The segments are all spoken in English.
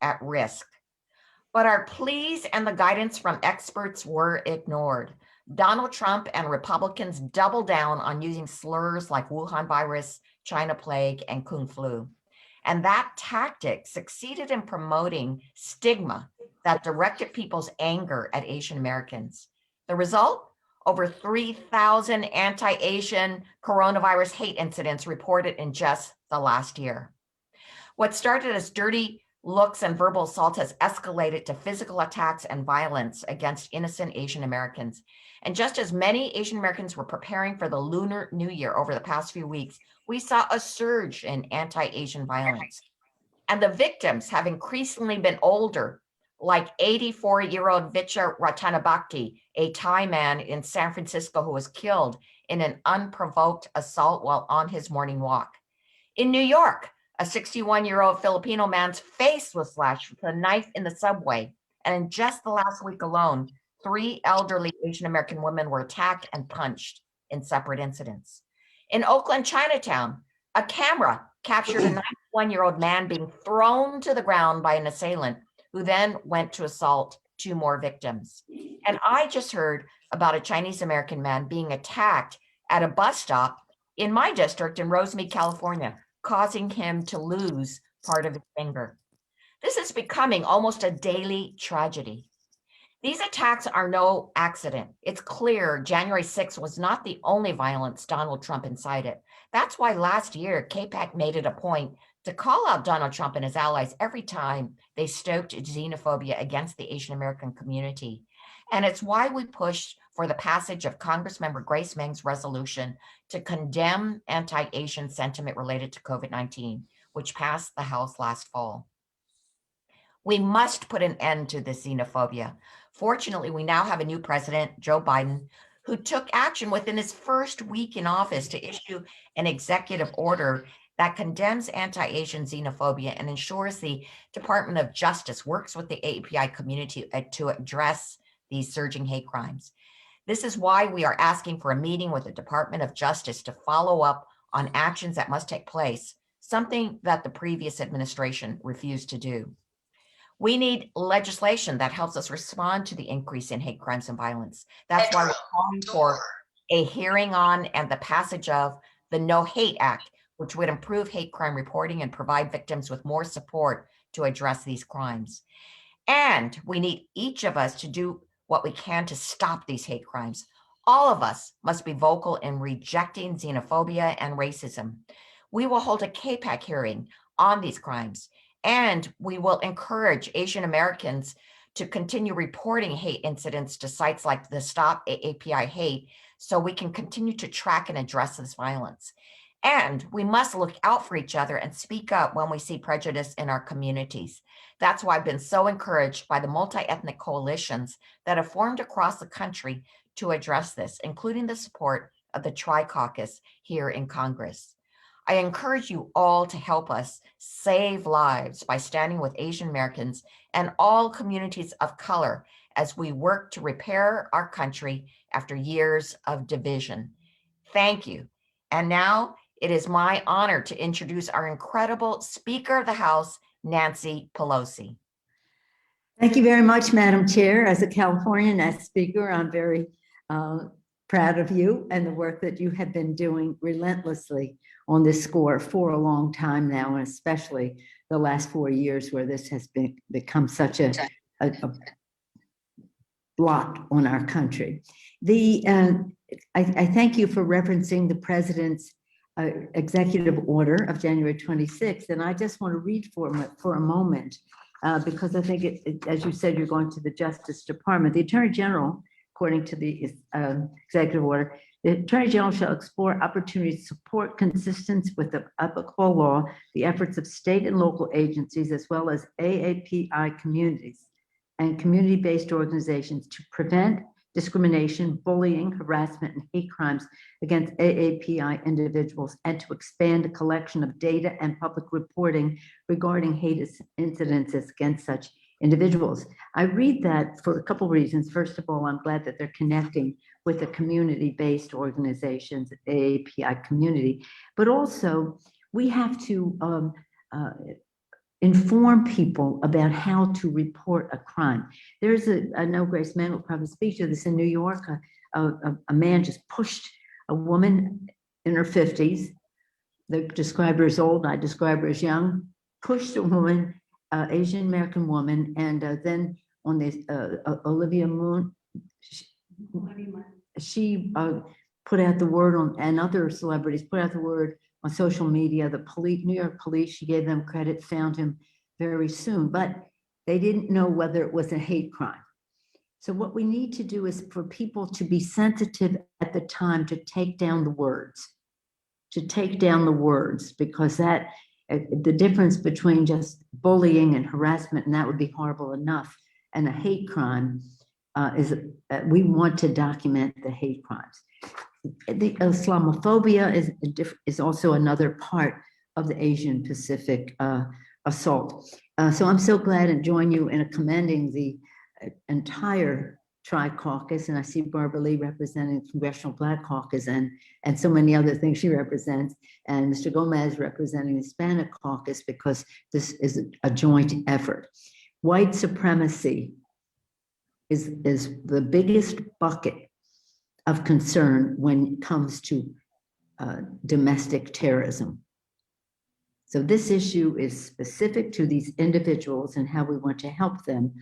at risk. But our pleas and the guidance from experts were ignored. Donald Trump and Republicans doubled down on using slurs like Wuhan virus, China plague, and Kung flu. And that tactic succeeded in promoting stigma that directed people's anger at Asian Americans. The result? Over 3,000 anti-Asian coronavirus hate incidents reported in just the last year. What started as dirty looks and verbal assault has escalated to physical attacks and violence against innocent Asian Americans. And just as many Asian Americans were preparing for the Lunar New Year over the past few weeks, we saw a surge in anti-Asian violence. And the victims have increasingly been older, like 84-year-old Vicha Ratanabakti, a Thai man in San Francisco who was killed in an unprovoked assault while on his morning walk. In New York, a 61-year-old Filipino man's face was slashed with a knife in the subway. And in just the last week alone, 3 elderly Asian American women were attacked and punched in separate incidents. In Oakland, Chinatown, a camera captured a 91-year-old man being thrown to the ground by an assailant who then went to assault 2 more victims. And I just heard about a Chinese American man being attacked at a bus stop in my district in Rosemead, California, causing him to lose part of his finger. This is becoming almost a daily tragedy. These attacks are no accident. It's clear January 6th was not the only violence Donald Trump incited. That's why last year, CAPAC made it a point to call out Donald Trump and his allies every time they stoked xenophobia against the Asian American community. And it's why we pushed for the passage of Congressmember Grace Meng's resolution to condemn anti-Asian sentiment related to COVID-19, which passed the House last fall. We must put an end to this xenophobia. Fortunately, we now have a new president, Joe Biden, who took action within his first week in office to issue an executive order that condemns anti-Asian xenophobia and ensures the Department of Justice works with the AAPI community to address these surging hate crimes. This is why we are asking for a meeting with the Department of Justice to follow up on actions that must take place, something that the previous administration refused to do. We need legislation that helps us respond to the increase in hate crimes and violence. That's why we're calling for a hearing on and the passage of the No Hate Act, which would improve hate crime reporting and provide victims with more support to address these crimes. And we need each of us to do what we can to stop these hate crimes. All of us must be vocal in rejecting xenophobia and racism. We will hold a CAPAC hearing on these crimes, and we will encourage Asian Americans to continue reporting hate incidents to sites like the Stop AAPI Hate so we can continue to track and address this violence. And we must look out for each other and speak up when we see prejudice in our communities. That's why I've been so encouraged by the multi-ethnic coalitions that have formed across the country to address this, including the support of the Tri-Caucus here in Congress. I encourage you all to help us save lives by standing with Asian Americans and all communities of color as we work to repair our country after years of division. Thank you. And now it is my honor to introduce our incredible Speaker of the House, Nancy Pelosi. Thank you very much, Madam Chair. As a Californian, as Speaker, I'm very proud of you and the work that you have been doing relentlessly on this score for a long time now, and especially the last 4 years where this has become such a blot on our country. I thank you for referencing the President's executive order of January 26th, and I just want to read for a moment because I think, as you said, you're going to the Justice Department. The Attorney General, according to the executive order, the Attorney General shall explore opportunities to support consistence with the applicable law, the efforts of state and local agencies, as well as AAPI communities and community-based organizations to prevent discrimination, bullying, harassment, and hate crimes against AAPI individuals, and to expand the collection of data and public reporting regarding hate incidences against such individuals. I read that for a couple of reasons. First of all, I'm glad that they're connecting with the community-based organizations, AAPI community, but also we have to inform people about how to report a crime. There's I know Grace Mann will probably speak to this in New York. A man just pushed a woman in her 50s. They describe her as old, I describe her as young, pushed a woman, Asian American woman, and then on this, Olivia Moon, she put out the word on, and other celebrities put out the word on social media. The police, New York police, she gave them credit, found him very soon, but they didn't know whether it was a hate crime. So what we need to do is for people to be sensitive at the time to take down the words, because that the difference between just bullying and harassment, and that would be horrible enough, and a hate crime is we want to document the hate crimes. The Islamophobia is also another part of the Asian Pacific assault. So I'm so glad and join you in commending the entire Tri-Caucus, and I see Barbara Lee representing the Congressional Black Caucus and so many other things she represents, and Mr. Gomez representing the Hispanic Caucus, because this is a joint effort. White supremacy is the biggest bucket of concern when it comes to domestic terrorism. So this issue is specific to these individuals and how we want to help them,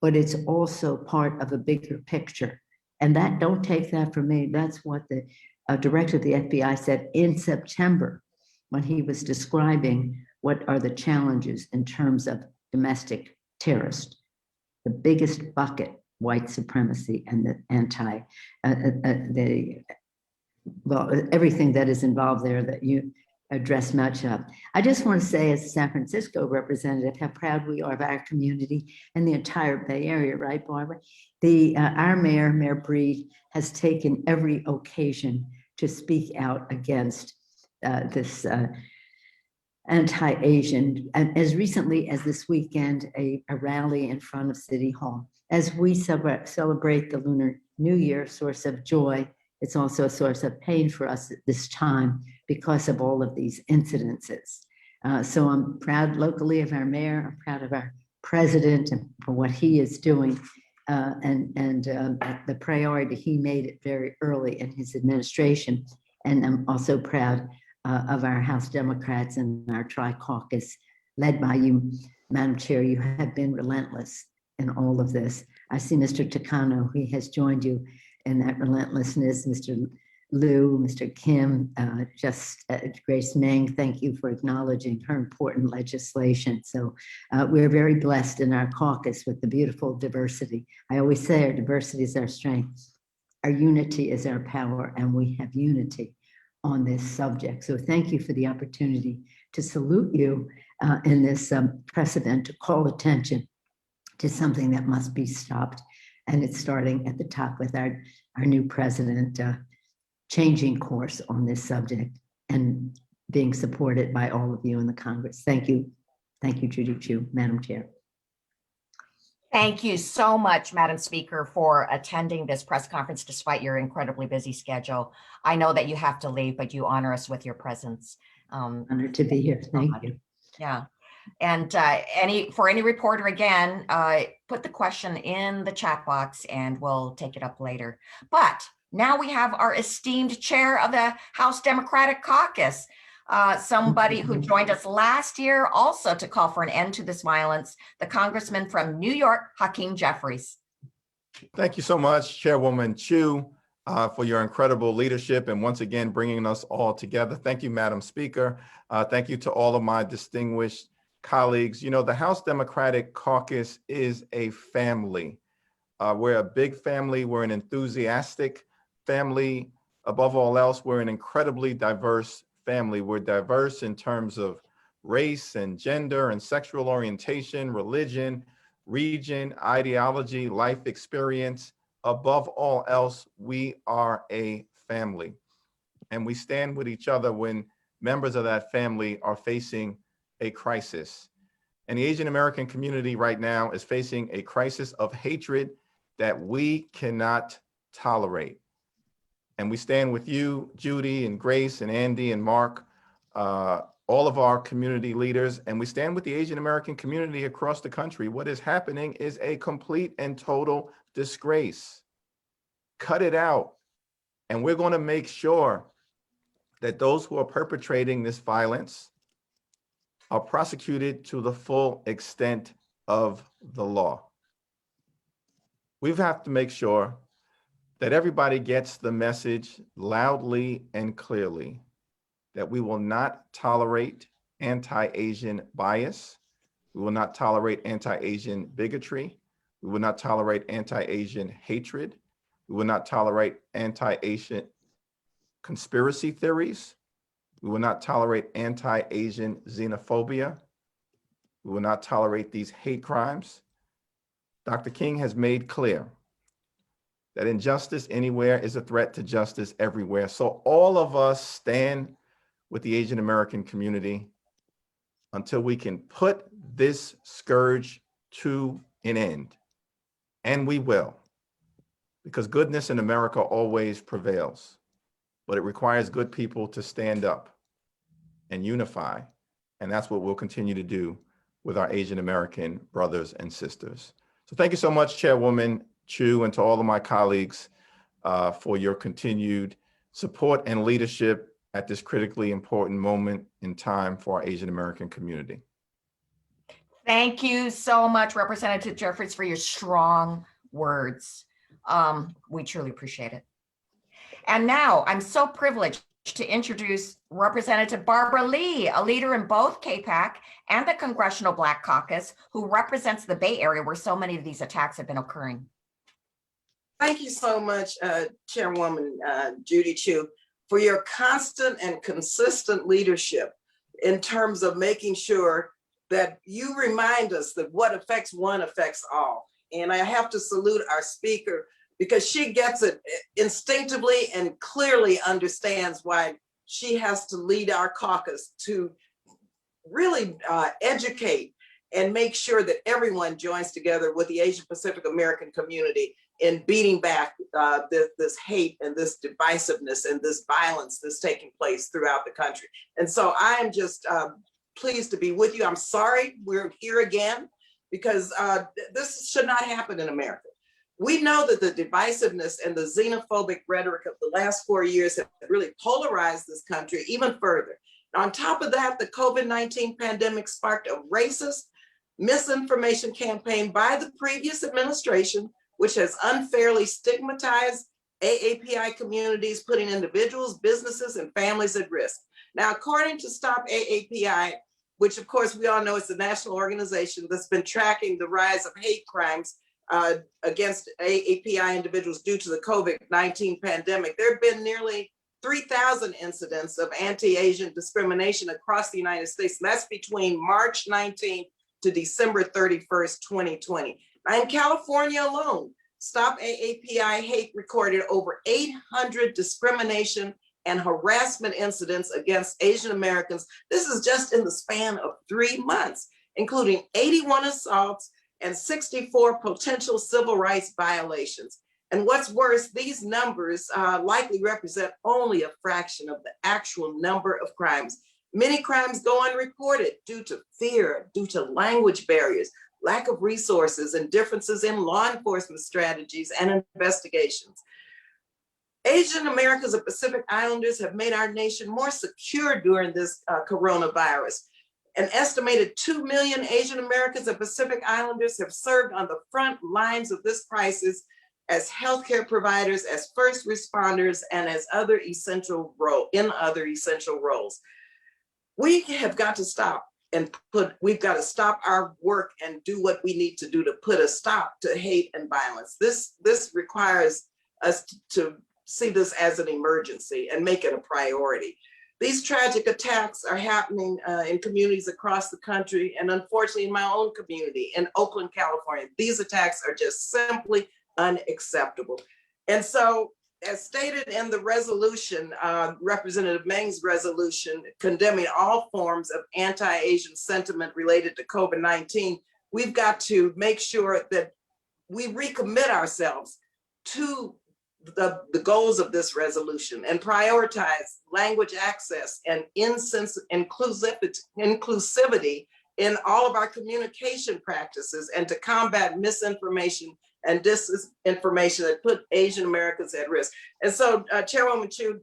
but it's also part of a bigger picture. And that, don't take that from me, that's what the director of the FBI said in September when he was describing what are the challenges in terms of domestic terrorists. The biggest bucket, white supremacy, and the everything that is involved there that you address much of. I just want to say, as a San Francisco representative, how proud we are of our community and the entire Bay Area, right, Barbara? Our mayor, Mayor Breed, has taken every occasion to speak out against this anti-Asian, and as recently as this weekend, a rally in front of City Hall. As we celebrate the Lunar New Year, source of joy, it's also a source of pain for us at this time because of all of these incidences. So I'm proud locally of our mayor, I'm proud of our president and for what he is doing, and the priority he made it very early in his administration. And I'm also proud of our House Democrats and our Tri-Caucus, led by you, Madam Chair. You have been relentless in all of this. I see Mr. Takano, he has joined you in that relentlessness. Mr. Liu, Mr. Kim, Grace Meng, thank you for acknowledging her important legislation. So we're very blessed in our caucus with the beautiful diversity. I always say our diversity is our strength. Our unity is our power, and we have unity on this subject. So thank you for the opportunity to salute you in this precedent, to call attention to something that must be stopped. And it's starting at the top with our new president changing course on this subject and being supported by all of you in the Congress. Thank you. Thank you, Judy Chu, Madam Chair. Thank you so much, Madam Speaker, for attending this press conference despite your incredibly busy schedule. I know that you have to leave, but you honor us with your presence. Honored to be here. Thank you. Yeah. And for any reporter, again, put the question in the chat box and we'll take it up later. But now we have our esteemed chair of the House Democratic Caucus, somebody who joined us last year also to call for an end to this violence, the Congressman from New York, Hakeem Jeffries. Thank you so much, Chairwoman Chu, for your incredible leadership and once again bringing us all together. Thank you, Madam Speaker. Thank you to all of my distinguished colleagues. You know, the House Democratic Caucus is a family. We're a big family. We're an enthusiastic family. Above all else, we're an incredibly diverse family. We're diverse in terms of race and gender and sexual orientation, religion, region, ideology, life experience. Above all else, we are a family. And we stand with each other when members of that family are facing a crisis. And the Asian American community right now is facing a crisis of hatred that we cannot tolerate. And we stand with you, Judy and Grace and Andy and Mark, all of our community leaders, and we stand with the Asian American community across the country. What is happening is a complete and total disgrace. Cut it out. And we're going to make sure that those who are perpetrating this violence are prosecuted to the full extent of the law. We have to make sure that everybody gets the message loudly and clearly that we will not tolerate anti-Asian bias. We will not tolerate anti-Asian bigotry. We will not tolerate anti-Asian hatred. We will not tolerate anti-Asian conspiracy theories. We will not tolerate anti-Asian xenophobia. We will not tolerate these hate crimes. Dr. King has made clear that injustice anywhere is a threat to justice everywhere. So all of us stand with the Asian American community until we can put this scourge to an end. And we will, because goodness in America always prevails, but it requires good people to stand up and unify. And that's what we'll continue to do with our Asian American brothers and sisters. So thank you so much, Chairwoman Chu, and to all of my colleagues for your continued support and leadership at this critically important moment in time for our Asian American community. Thank you so much, Representative Jeffries, for your strong words. We truly appreciate it. And now I'm so privileged to introduce Representative Barbara Lee, a leader in both CAPAC and the Congressional Black Caucus, who represents the Bay Area where so many of these attacks have been occurring. Thank you so much, Chairwoman Judy Chu, for your constant and consistent leadership in terms of making sure that you remind us that what affects one affects all. And I have to salute our speaker because she gets it instinctively and clearly understands why she has to lead our caucus to really educate and make sure that everyone joins together with the Asian Pacific American community in beating back this hate and this divisiveness and this violence that's taking place throughout the country. And so I am just pleased to be with you. I'm sorry we're here again because this should not happen in America. We know that the divisiveness and the xenophobic rhetoric of the last 4 years have really polarized this country even further. On top of that, the COVID-19 pandemic sparked a racist misinformation campaign by the previous administration, which has unfairly stigmatized AAPI communities, putting individuals, businesses, and families at risk. Now, according to Stop AAPI, which of course we all know is the national organization that's been tracking the rise of hate crimes against AAPI individuals due to the COVID-19 pandemic, there have been nearly 3,000 incidents of anti-Asian discrimination across the United States. And that's between March 19th to December 31st, 2020. Now in California alone, Stop AAPI Hate recorded over 800 discrimination and harassment incidents against Asian Americans. This is just in the span of 3 months, including 81 assaults and 64 potential civil rights violations. And what's worse, these numbers likely represent only a fraction of the actual number of crimes. Many crimes go unreported due to fear, due to language barriers, lack of resources, and differences in law enforcement strategies and investigations. Asian Americans and Pacific Islanders have made our nation more secure during this coronavirus. An estimated 2 million Asian Americans and Pacific Islanders have served on the front lines of this crisis as healthcare providers, as first responders, and as other essential roles. We have got to stop and we've got to stop our work and do what we need to do to put a stop to hate and violence. This requires us to see this as an emergency and make it a priority. These tragic attacks are happening in communities across the country, and unfortunately in my own community in Oakland, California. These attacks are just simply unacceptable. And so, as stated in the resolution, Representative Meng's resolution condemning all forms of anti-Asian sentiment related to COVID-19, we've got to make sure that we recommit ourselves to the goals of this resolution and prioritize language access and inclusivity in all of our communication practices, and to combat misinformation and disinformation that put Asian Americans at risk. And so, Chairwoman Chu,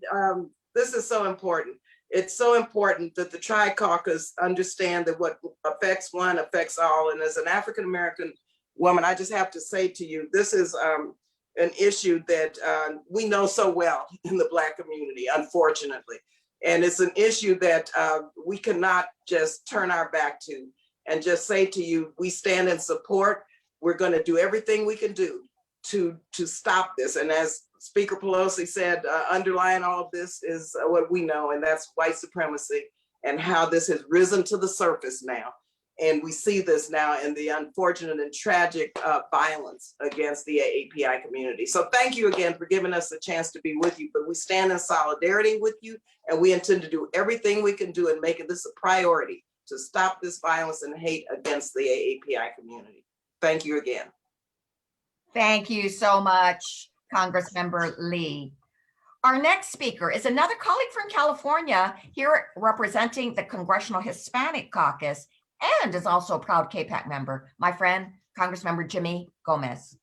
this is so important. It's so important that the Tri-Caucus understand that what affects one affects all. And as an African American woman, I just have to say to you, this is an issue that we know so well in the Black community, unfortunately. And it's an issue that we cannot just turn our back to and just say to you, we stand in support. We're going to do everything we can do to stop this. And as Speaker Pelosi said, underlying all of this is what we know, and that's white supremacy and how this has risen to the surface now. And we see this now in the unfortunate and tragic violence against the AAPI community. So thank you again for giving us a chance to be with you, but we stand in solidarity with you, and we intend to do everything we can do in making this a priority to stop this violence and hate against the AAPI community. Thank you again. Thank you so much, Congressmember Lee. Our next speaker is another colleague from California, here representing the Congressional Hispanic Caucus, and is also a proud CAPAC member, my friend, Congressmember Jimmy Gomez.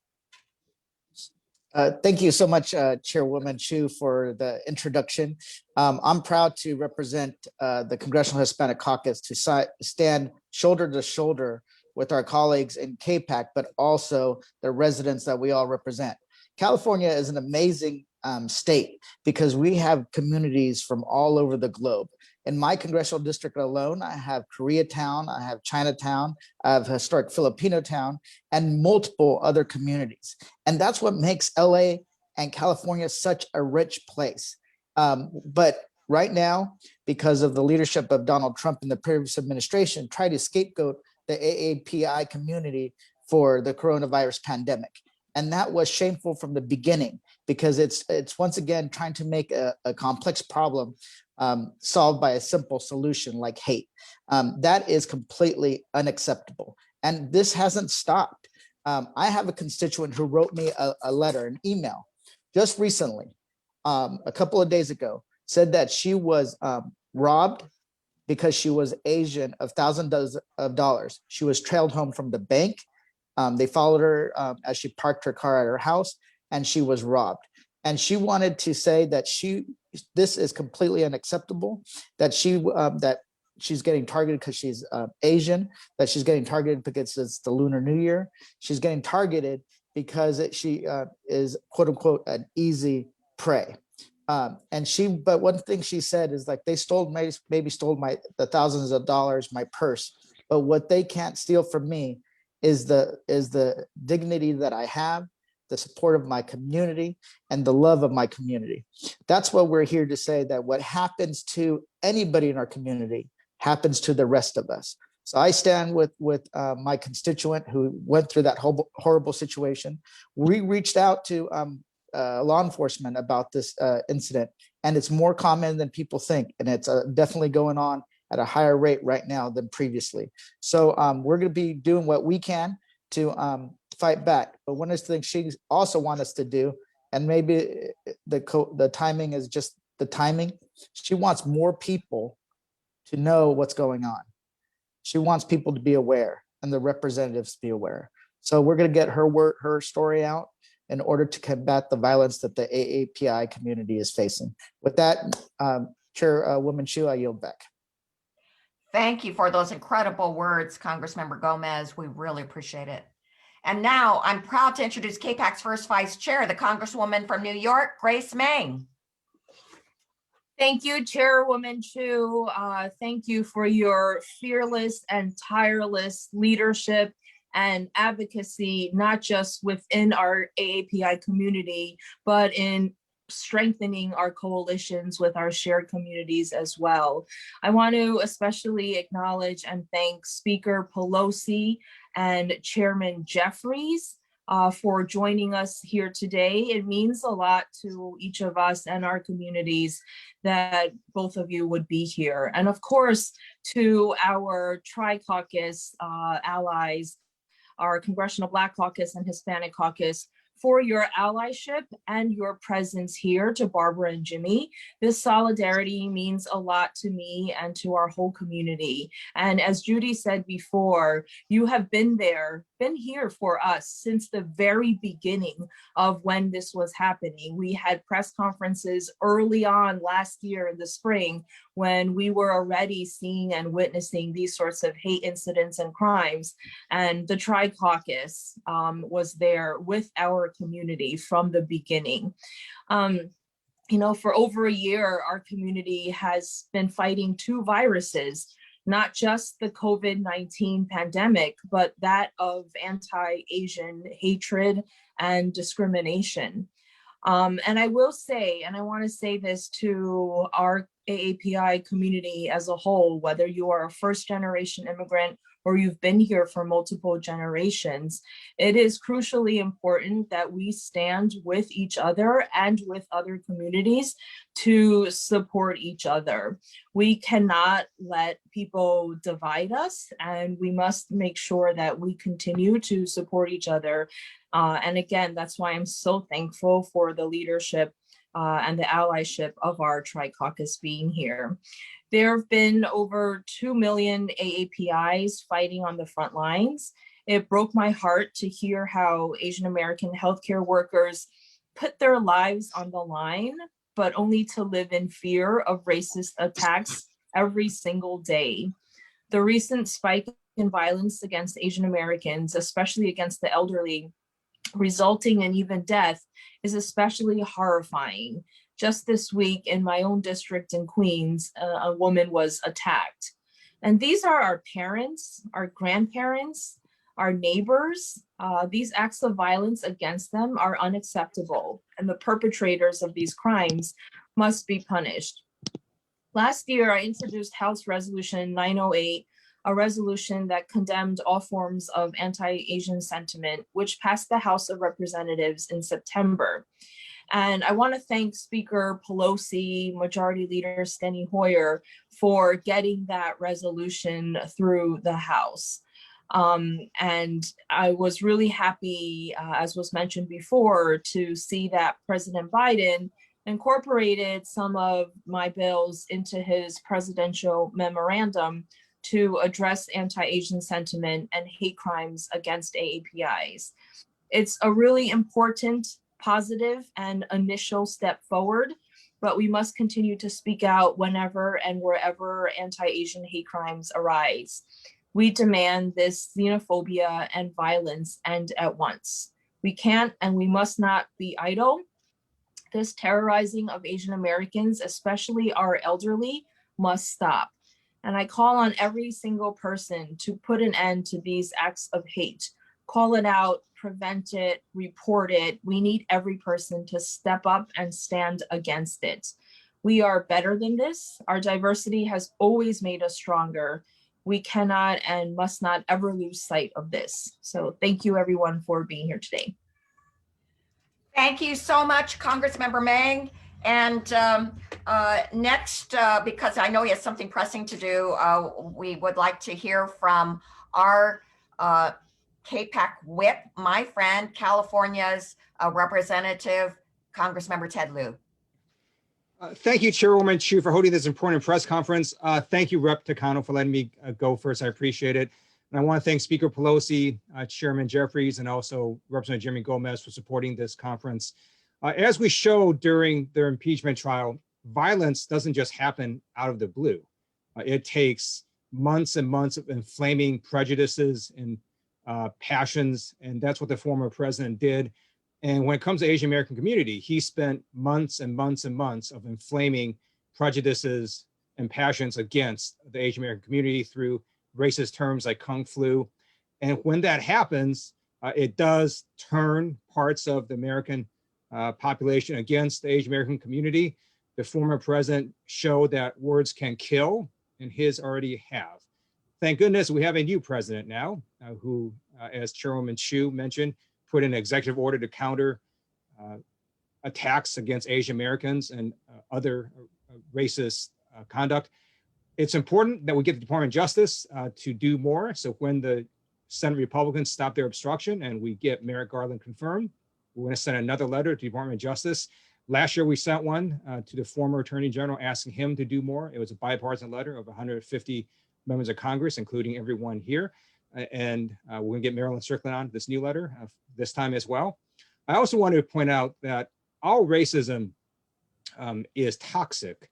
Thank you so much, Chairwoman Chu, for the introduction. I'm proud to represent the Congressional Hispanic Caucus, to stand shoulder to shoulder with our colleagues in CAPAC, but also the residents that we all represent. California is an amazing state because we have communities from all over the globe. In my congressional district alone, I have Koreatown, I have Chinatown, I have historic Filipino town, and multiple other communities. And that's what makes LA and California such a rich place. But right now, because of the leadership of Donald Trump and the previous administration, tried to scapegoat the AAPI community for the coronavirus pandemic. And that was shameful from the beginning, because it's once again trying to make a complex problem solved by a simple solution like hate. That is completely unacceptable. And this hasn't stopped. I have a constituent who wrote me a letter, an email, just recently, a couple of days ago, said that she was robbed because she was Asian of thousands of dollars. She was trailed home from the bank. They followed her as she parked her car at her house, and she was robbed. And she wanted to say that this is completely unacceptable, that she's getting targeted because she's Asian, that she's getting targeted because it's the Lunar New Year. She's getting targeted because she is, quote unquote, an easy prey. But one thing she said is, like, they maybe stole the thousands of dollars, my purse, but what they can't steal from me is the dignity that I have, the support of my community, and the love of my community. That's what we're here to say, that what happens to anybody in our community happens to the rest of us. So I stand with my constituent who went through that horrible situation. We reached out to law enforcement about this incident, and it's more common than people think, and it's definitely going on at a higher rate right now than previously. So we're going to be doing what we can to fight back. But one of the things she also wants us to do, and maybe the timing is just the timing, she wants more people to know what's going on. She wants people to be aware, and the representatives to be aware. So we're going to get her story out in order to combat the violence that the AAPI community is facing. With that, Chairwoman Chu, I yield back. Thank you for those incredible words, Congressmember Gomez. We really appreciate it. And now I'm proud to introduce CAPAC's first vice chair, the Congresswoman from New York, Grace Meng. Thank you, Chairwoman Chu. Thank you for your fearless and tireless leadership and advocacy, not just within our AAPI community, but in strengthening our coalitions with our shared communities as well. I want to especially acknowledge and thank Speaker Pelosi and Chairman Jeffries for joining us here today. It means a lot to each of us and our communities that both of you would be here. And of course, to our Tri-Caucus allies, our Congressional Black Caucus and Hispanic Caucus, for your allyship and your presence here to Barbara and Jimmy. This solidarity means a lot to me and to our whole community. And as Judy said before, you have been here for us since the very beginning of when this was happening. We had press conferences early on last year in the spring when we were already seeing and witnessing these sorts of hate incidents and crimes. And the Tri-Caucus was there with our community from the beginning. For over a year, our community has been fighting two viruses, not just the COVID-19 pandemic, but that of anti-Asian hatred and discrimination. And I will say, and I want to say this to our AAPI community as a whole, whether you are a first-generation immigrant or you've been here for multiple generations, it is crucially important that we stand with each other and with other communities to support each other. We cannot let people divide us, and we must make sure that we continue to support each other. And again, that's why I'm so thankful for the leadership and the allyship of our Tri-Caucus being here. There have been over 2 million AAPIs fighting on the front lines. It broke my heart to hear how Asian American healthcare workers put their lives on the line, but only to live in fear of racist attacks every single day. The recent spike in violence against Asian Americans, especially against the elderly, resulting in even death, is especially horrifying. Just this week in my own district in Queens, a woman was attacked. And these are our parents, our grandparents, our neighbors. These acts of violence against them are unacceptable, and the perpetrators of these crimes must be punished. Last year, I introduced House Resolution 908, a resolution that condemned all forms of anti-Asian sentiment, which passed the House of Representatives in September. And I want to thank Speaker Pelosi, Majority Leader Steny Hoyer for getting that resolution through the House. And I was really happy, as was mentioned before, to see that President Biden incorporated some of my bills into his presidential memorandum to address anti-Asian sentiment and hate crimes against AAPIs. It's a really important, positive, and initial step forward, but we must continue to speak out whenever and wherever anti-Asian hate crimes arise. We demand this xenophobia and violence end at once. We can't and we must not be idle. This terrorizing of Asian Americans, especially our elderly, must stop. And I call on every single person to put an end to these acts of hate. Call it out, prevent it, report it. We need every person to step up and stand against it. We are better than this. Our diversity has always made us stronger. We cannot and must not ever lose sight of this. So thank you everyone for being here today. Thank you so much, Congressmember Mang. And next, because I know he has something pressing to do, we would like to hear from our CAPAC whip, my friend, California's Representative, Congressmember Ted Lieu. Thank you, Chairwoman Chu, for holding this important press conference. Thank you, Rep. Takano, for letting me go first. I appreciate it. And I want to thank Speaker Pelosi, Chairman Jeffries, and also Representative Jimmy Gomez for supporting this conference. As we showed during their impeachment trial, violence doesn't just happen out of the blue. It takes months and months of inflaming prejudices and passions, and that's what the former president did. And when it comes to Asian American community, he spent months and months and months of inflaming prejudices and passions against the Asian American community through racist terms like Kung Flu. And when that happens, it does turn parts of the American population against the Asian American community. The former president showed that words can kill, and his already have. Thank goodness we have a new president now who, as Chairwoman Chu mentioned, put in an executive order to counter attacks against Asian Americans and other racist conduct. It's important that we get the Department of Justice to do more. So when the Senate Republicans stop their obstruction and we get Merrick Garland confirmed, We're going to send another letter to the Department of Justice. Last year, we sent one to the former Attorney General asking him to do more. It was a bipartisan letter of 150 members of Congress, including everyone here. And we're going to get Marilyn Strickland on this new letter this time as well. I also want to point out that all racism is toxic,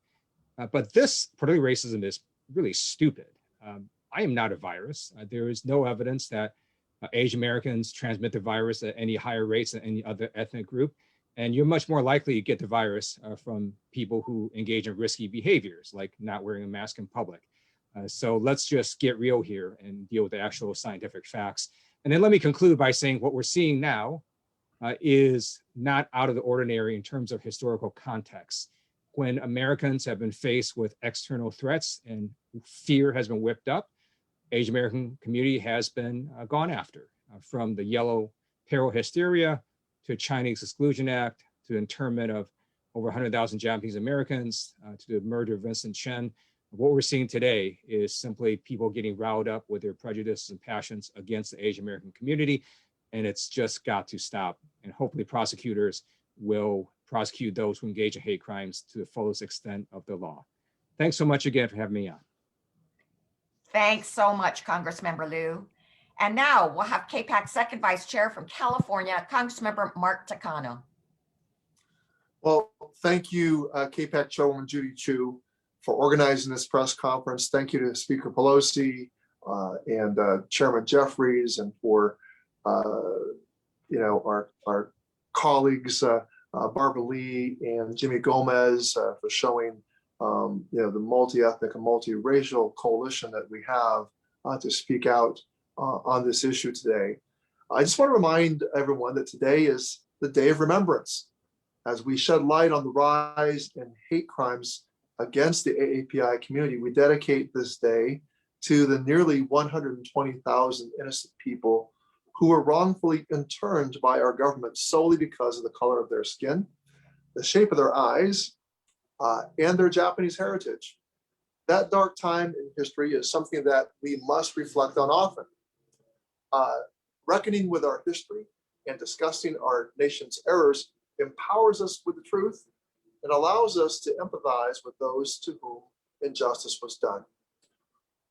but this particular racism is really stupid. I am not a virus. There is no evidence that Asian Americans transmit the virus at any higher rates than any other ethnic group. And you're much more likely to get the virus from people who engage in risky behaviors, like not wearing a mask in public. So let's just get real here and deal with the actual scientific facts. And then let me conclude by saying what we're seeing now is not out of the ordinary in terms of historical context. When Americans have been faced with external threats and fear has been whipped up, Asian American community has been gone after, from the yellow peril hysteria to Chinese Exclusion Act, to the internment of over 100,000 Japanese Americans, to the murder of Vincent Chen. What we're seeing today is simply people getting riled up with their prejudices and passions against the Asian American community, and it's just got to stop. And hopefully prosecutors will prosecute those who engage in hate crimes to the fullest extent of the law. Thanks so much again for having me on. Thanks so much, Congressmember Liu. And now we'll have CAPAC's second vice chair from California, Congressmember Mark Takano. Well, thank you, CAPAC Chairwoman Judy Chu, for organizing this press conference. Thank you to Speaker Pelosi and Chairman Jeffries, and for our colleagues Barbara Lee and Jimmy Gomez for showing the multi-ethnic and multi-racial coalition that we have to speak out on this issue today. I just want to remind everyone that today is the day of remembrance, as we shed light on the rise in hate crimes against the AAPI community. We dedicate this day to the nearly 120,000 innocent people who were wrongfully interned by our government solely because of the color of their skin, the shape of their eyes, and their Japanese heritage. That dark time in history is something that we must reflect on often. Reckoning with our history and discussing our nation's errors empowers us with the truth and allows us to empathize with those to whom injustice was done.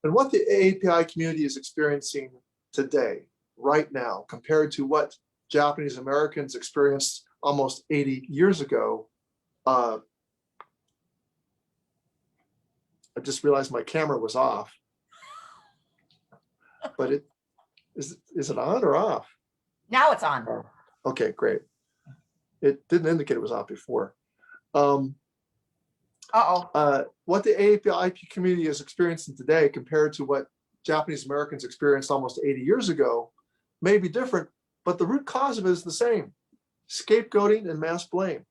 And what the AAPI community is experiencing today, right now, compared to what Japanese Americans experienced almost 80 years ago, I just realized my camera was off. But is it on or off? Now it's on. Okay, great. It didn't indicate it was off before. What the AAPI community is experiencing today compared to what Japanese Americans experienced almost 80 years ago may be different, but the root cause of it is the same: scapegoating and mass blame.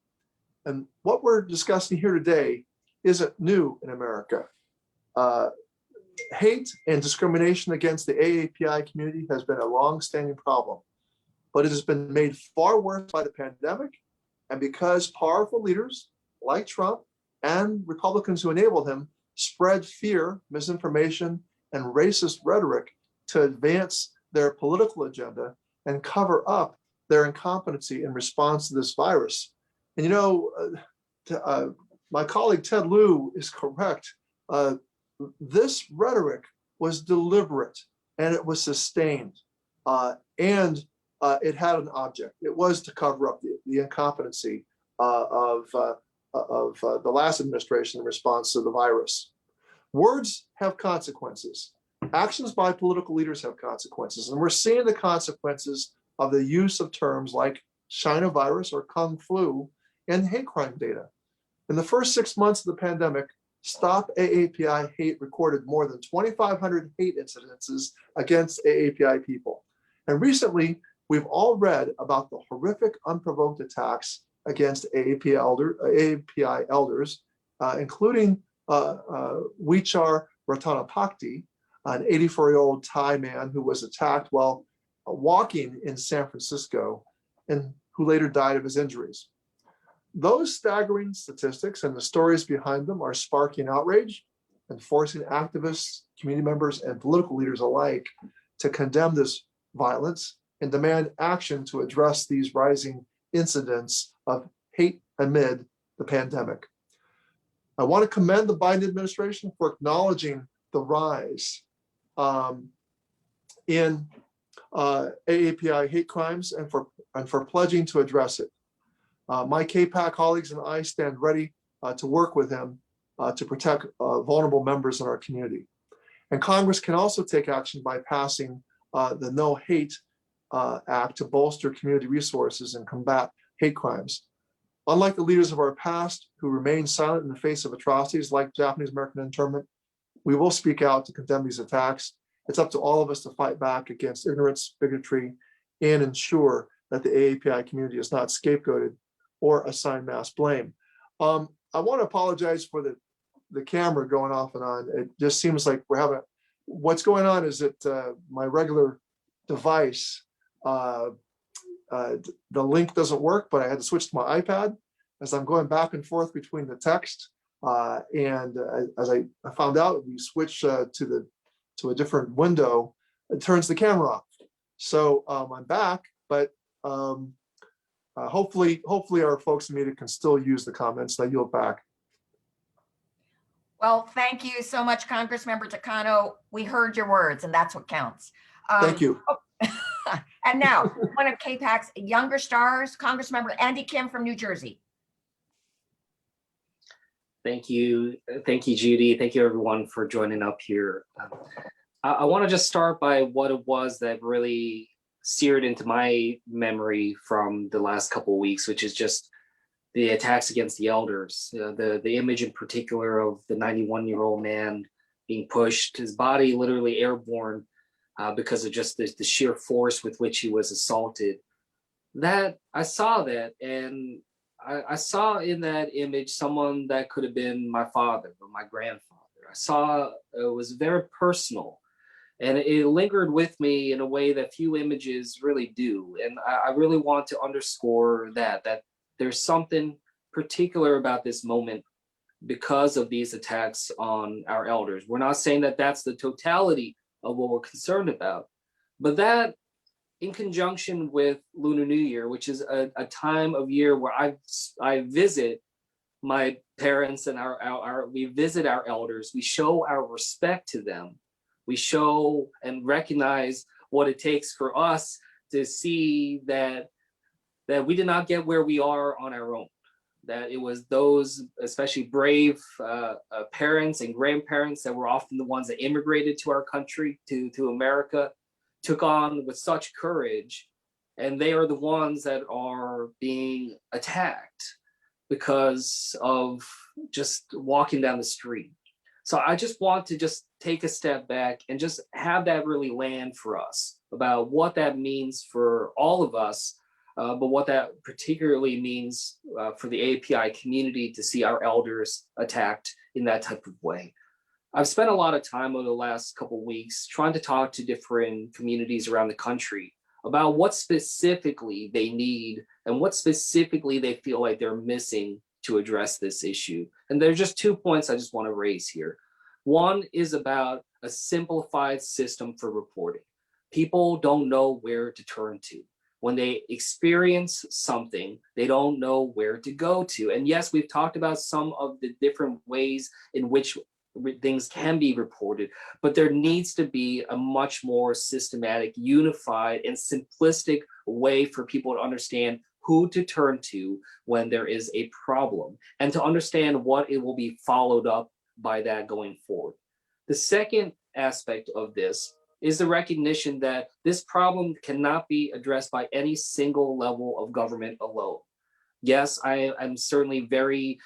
And what we're discussing here today isn't new in America. Hate and discrimination against the AAPI community has been a long-standing problem, but it has been made far worse by the pandemic, and because powerful leaders like Trump and Republicans who enabled him spread fear, misinformation, and racist rhetoric to advance their political agenda and cover up their incompetency in response to this virus. And my colleague Ted Lieu is correct. This rhetoric was deliberate and it was sustained, and it had an object. It was to cover up the incompetency of the last administration in response to the virus. Words have consequences. Actions by political leaders have consequences, and we're seeing the consequences of the use of terms like China virus or Kung flu in hate crime data. In the first 6 months of the pandemic, Stop AAPI Hate recorded more than 2,500 hate incidences against AAPI people. And recently, we've all read about the horrific unprovoked attacks against AAPI elders, including Wichar Ratanapakdi, an 84-year-old Thai man who was attacked while walking in San Francisco and who later died of his injuries. Those staggering statistics and the stories behind them are sparking outrage and forcing activists, community members, and political leaders alike to condemn this violence and demand action to address these rising incidents of hate amid the pandemic. I want to commend the Biden administration for acknowledging the rise in AAPI hate crimes and for pledging to address it. My CAPAC colleagues and I stand ready to work with him to protect vulnerable members in our community. And Congress can also take action by passing the No Hate Act to bolster community resources and combat hate crimes. Unlike the leaders of our past who remain silent in the face of atrocities like Japanese American internment, we will speak out to condemn these attacks. It's up to all of us to fight back against ignorance, bigotry, and ensure that the AAPI community is not scapegoated or assigned mass blame. I want to apologize for the camera going off and on. It just seems like we're having, what's going on is that my regular device, the link doesn't work, but I had to switch to my iPad as I'm going back and forth between the text. And as I found out, we switch to a different window, it turns the camera off. So I'm back, but hopefully our folks in media can still use the comments. I yield back. Well, thank you so much, Congressmember Takano. We heard your words, and that's what counts. Thank you. And now, one of CAPAC's younger stars, Congressmember Andy Kim from New Jersey. Thank you, Judy. Thank you, everyone, for joining up here. I want to just start by what it was that really seared into my memory from the last couple of weeks, which is just the attacks against the elders. The image in particular of the 91-year-old man being pushed, his body literally airborne because of just the sheer force with which he was assaulted. That I saw that, and I saw in that image someone that could have been my father or my grandfather. I saw it was very personal, and it lingered with me in a way that few images really do. And I really want to underscore that there's something particular about this moment because of these attacks on our elders. We're not saying that that's the totality of what we're concerned about, but that in conjunction with Lunar New Year, which is a time of year where I visit my parents and we visit our elders, we show our respect to them. We show and recognize what it takes for us to see that we did not get where we are on our own, that it was those especially brave parents and grandparents that were often the ones that immigrated to our country, to America, took on with such courage, and they are the ones that are being attacked because of just walking down the street. So I just want to just take a step back and just have that really land for us about what that means for all of us, but what that particularly means for the AAPI community to see our elders attacked in that type of way. I've spent a lot of time over the last couple of weeks trying to talk to different communities around the country about what specifically they need and what specifically they feel like they're missing to address this issue. And there's just 2 points I just want to raise here. One is about a simplified system for reporting. People don't know where to turn to. When they experience something, they don't know where to go to. And yes, we've talked about some of the different ways in which things can be reported, but there needs to be a much more systematic, unified, and simplistic way for people to understand who to turn to when there is a problem, and to understand what it will be followed up by that going forward. The second aspect of this is the recognition that this problem cannot be addressed by any single level of government alone. Yes, I am certainly very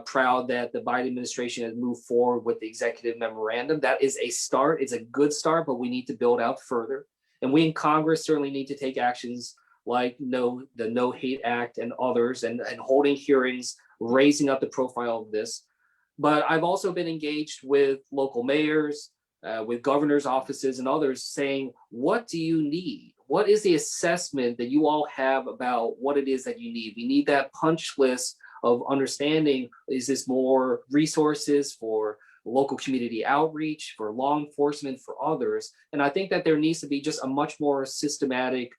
proud that the Biden administration has moved forward with the executive memorandum. That is a start. It's a good start, but we need to build out further. And we in Congress certainly need to take actions like the No Hate Act and others, and holding hearings, raising up the profile of this. But I've also been engaged with local mayors, with governor's offices and others saying, what do you need? What is the assessment that you all have about what it is that you need? We need that punch list of understanding. Is this more resources for local community outreach, for law enforcement, for others? And I think that there needs to be just a much more systematic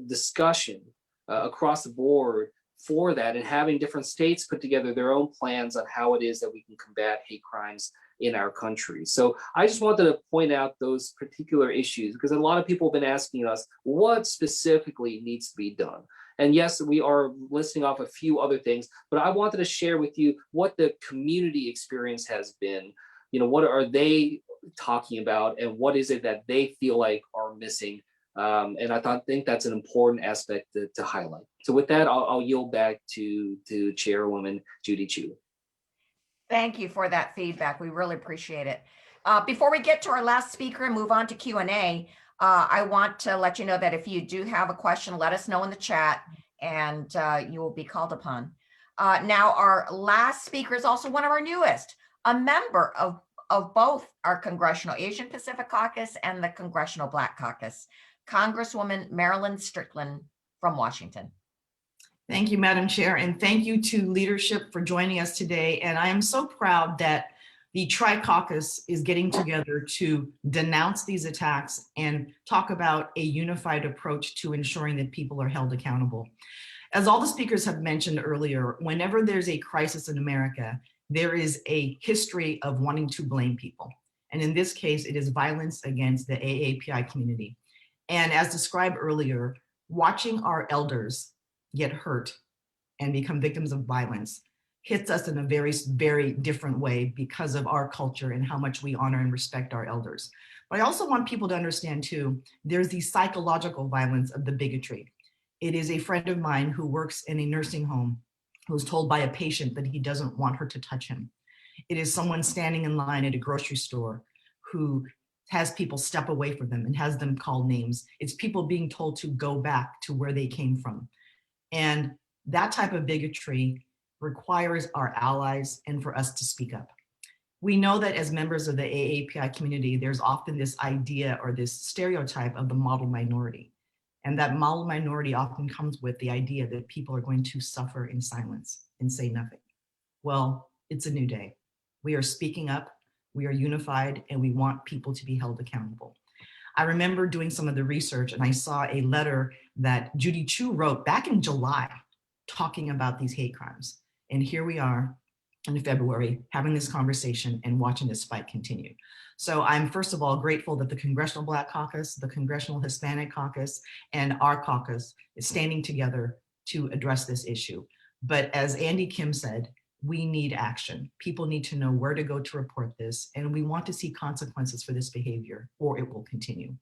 discussion across the board for that, and having different states put together their own plans on how it is that we can combat hate crimes in our country. So I just wanted to point out those particular issues, because a lot of people have been asking us what specifically needs to be done. And yes, we are listing off a few other things, but I wanted to share with you what the community experience has been. You know, what are they talking about, and what is it that they feel like are missing? And I think that's an important aspect to highlight. So with that, I'll yield back to Chairwoman Judy Chu. Thank you for that feedback. We really appreciate it. Before we get to our last speaker and move on to Q&A, I want to let you know that if you do have a question, let us know in the chat, and you will be called upon. Now, our last speaker is also one of our newest, a member of both our Congressional Asian Pacific Caucus and the Congressional Black Caucus, Congresswoman Marilyn Strickland from Washington. Thank you, Madam Chair, and thank you to leadership for joining us today. And I am so proud that the Tri-Caucus is getting together to denounce these attacks and talk about a unified approach to ensuring that people are held accountable. As all the speakers have mentioned earlier, whenever there's a crisis in America, there is a history of wanting to blame people. And in this case, it is violence against the AAPI community. And as described earlier, watching our elders get hurt and become victims of violence hits us in a very, very different way because of our culture and how much we honor and respect our elders. But I also want people to understand too, there's the psychological violence of the bigotry. It is a friend of mine who works in a nursing home who's told by a patient that he doesn't want her to touch him. It is someone standing in line at a grocery store who has people step away from them and has them call names. It's people being told to go back to where they came from. And that type of bigotry requires our allies and for us to speak up. We know that as members of the AAPI community, there's often this idea or this stereotype of the model minority. And that model minority often comes with the idea that people are going to suffer in silence and say nothing. Well, it's a new day. We are speaking up, we are unified, and we want people to be held accountable. I remember doing some of the research and I saw a letter that Judy Chu wrote back in July talking about these hate crimes. And here we are in February having this conversation and watching this fight continue. So I'm first of all grateful that the Congressional Black Caucus, the Congressional Hispanic Caucus, and our caucus is standing together to address this issue. But as Andy Kim said, we need action. People need to know where to go to report this, and we want to see consequences for this behavior, or it will continue.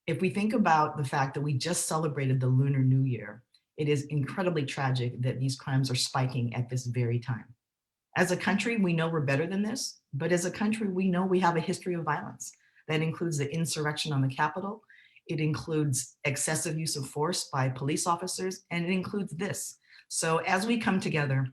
If we think about the fact that we just celebrated the Lunar New Year, it is incredibly tragic that these crimes are spiking at this very time. As a country, we know we're better than this, but as a country, we know we have a history of violence. That includes the insurrection on the Capitol, it includes excessive use of force by police officers, and it includes this. So as we come together,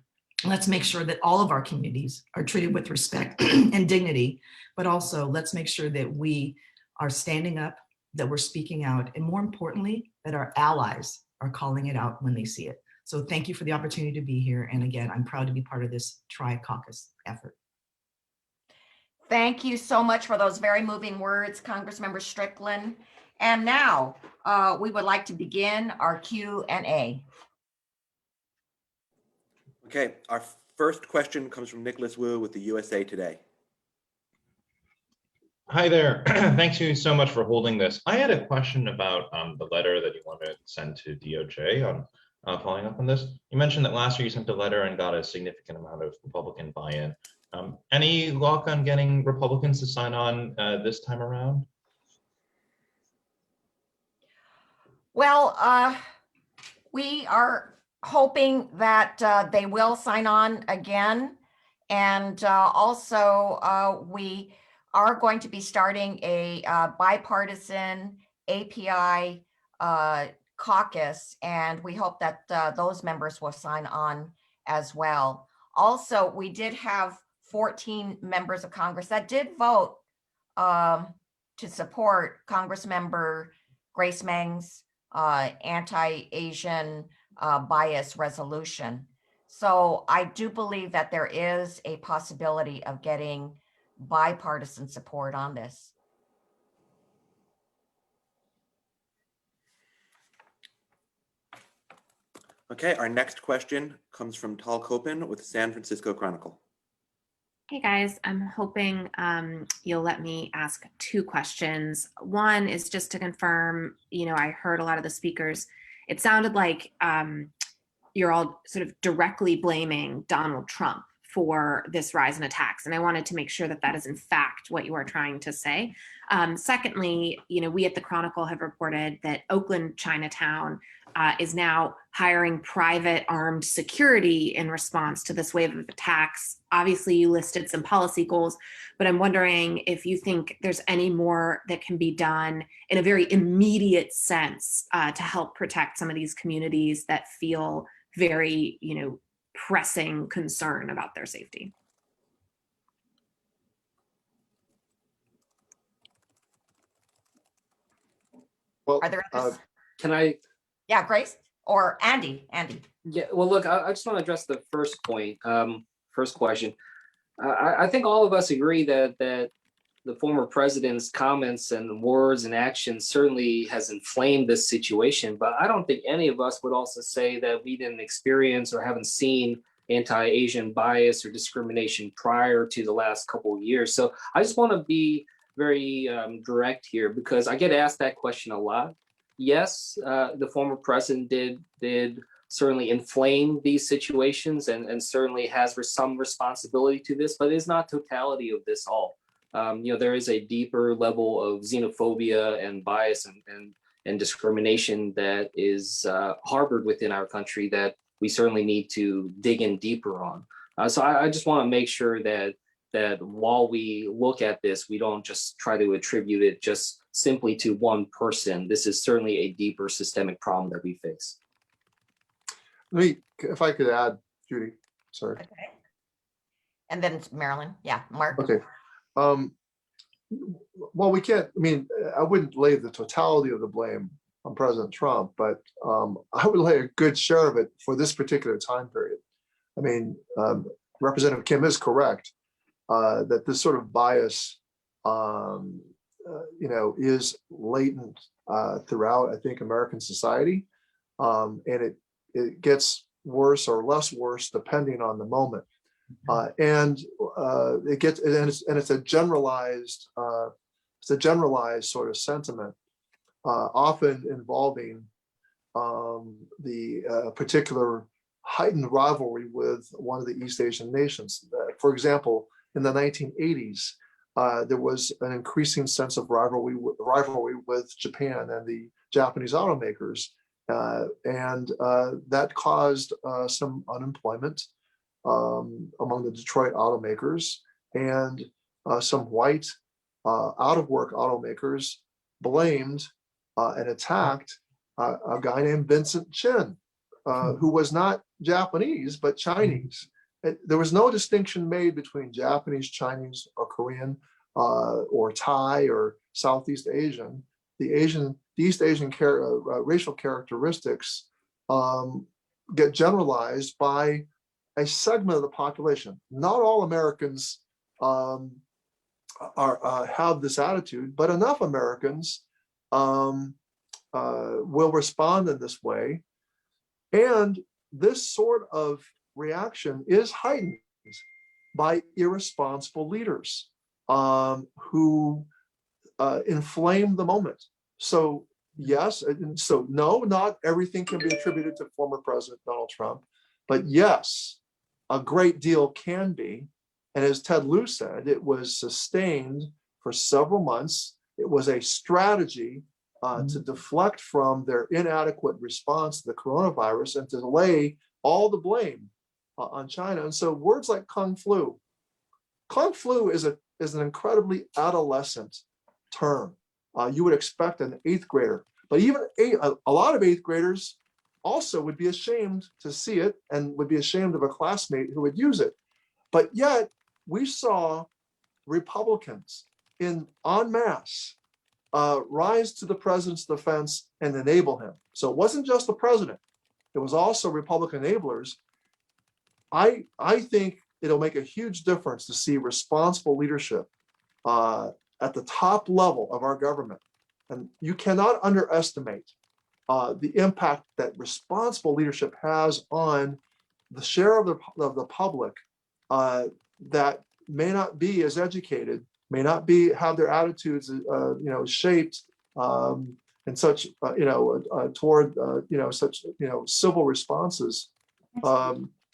let's make sure that all of our communities are treated with respect and dignity, but also let's make sure that we are standing up, that we're speaking out, and more importantly, that our allies are calling it out when they see it. So thank you for the opportunity to be here. And again, I'm proud to be part of this Tri-Caucus effort. Thank you so much for those very moving words, Congressmember Strickland. And now we would like to begin our Q&A. Okay, our first question comes from Nicholas Wu with the USA Today. Hi there. Thanks you so much for holding this. I had a question about the letter that you wanted to send to DOJ on following up on this. You mentioned that last year you sent a letter and got a significant amount of Republican buy-in. Any luck on getting Republicans to sign on this time around? Well, we are hoping that they will sign on again. And also we are going to be starting a bipartisan API caucus, and we hope that those members will sign on as well. Also, we did have 14 members of Congress that did vote to support Congressmember Grace Meng's anti-Asian bias resolution. So I do believe that there is a possibility of getting bipartisan support on this. Okay, our next question comes from Tal Kopin with the San Francisco Chronicle. Hey guys, I'm hoping you'll let me ask two questions. One is just to confirm, I heard a lot of the speakers. It sounded like you're all sort of directly blaming Donald Trump for this rise in attacks. And I wanted to make sure that that is in fact what you are trying to say. Secondly, we at the Chronicle have reported that Oakland Chinatown is now hiring private armed security in response to this wave of attacks. Obviously, you listed some policy goals, but I'm wondering if you think there's any more that can be done in a very immediate sense to help protect some of these communities that feel very, pressing concern about their safety. Well, Are there others? Can I? Yeah, Grace or Andy? Yeah, well, look, I just want to address the first point, first question. I think all of us agree that the former president's comments and words and actions certainly has inflamed this situation, but I don't think any of us would also say that we didn't experience or haven't seen anti-Asian bias or discrimination prior to the last couple of years. So I just want to be very direct here, because I get asked that question a lot. Yes, the former president did certainly inflame these situations and certainly has some responsibility to this, but it is not totality of this all. There is a deeper level of xenophobia and bias and discrimination that is harbored within our country that we certainly need to dig in deeper on. So I just want to make sure that while we look at this, we don't just try to attribute it just simply to one person. This is certainly a deeper systemic problem that we face. If I could add, Judy, sorry. Okay. And then Marilyn. Yeah, Mark. Okay. Well, we can't, I wouldn't lay the totality of the blame on President Trump, but I would lay a good share of it for this particular time period. Representative Kim is correct that this sort of bias, is latent throughout, I think, American society, and it gets worse or less worse depending on the moment. It's a generalized sort of sentiment, often involving the particular heightened rivalry with one of the East Asian nations. For example, in the 1980s, there was an increasing sense of rivalry with Japan and the Japanese automakers, and that caused some unemployment among the Detroit automakers, and some white out-of-work automakers blamed and attacked a guy named Vincent Chin, who was not Japanese, but Chinese. There was no distinction made between Japanese, Chinese, or Korean, or Thai, or Southeast Asian. The East Asian racial characteristics get generalized by a segment of the population. Not all Americans have this attitude, but enough Americans will respond in this way. And this sort of reaction is heightened by irresponsible leaders who inflame the moment. So yes, so no, not everything can be attributed to former President Donald Trump, but yes, a great deal can be. And as Ted Lieu said, it was sustained for several months. It was a strategy to deflect from their inadequate response to the coronavirus and to lay all the blame on China. And so words like Kung Flu is an incredibly adolescent term. You would expect an 8th grader, but even a lot of 8th graders also would be ashamed to see it and would be ashamed of a classmate who would use it. But yet we saw Republicans en masse rise to the president's defense and enable him. So it wasn't just the president, it was also Republican enablers. I think it'll make a huge difference to see responsible leadership at the top level of our government. And you cannot underestimate the impact that responsible leadership has on the share of the public that may not be as educated, may not have their attitudes, shaped and such, toward, such, civil responses.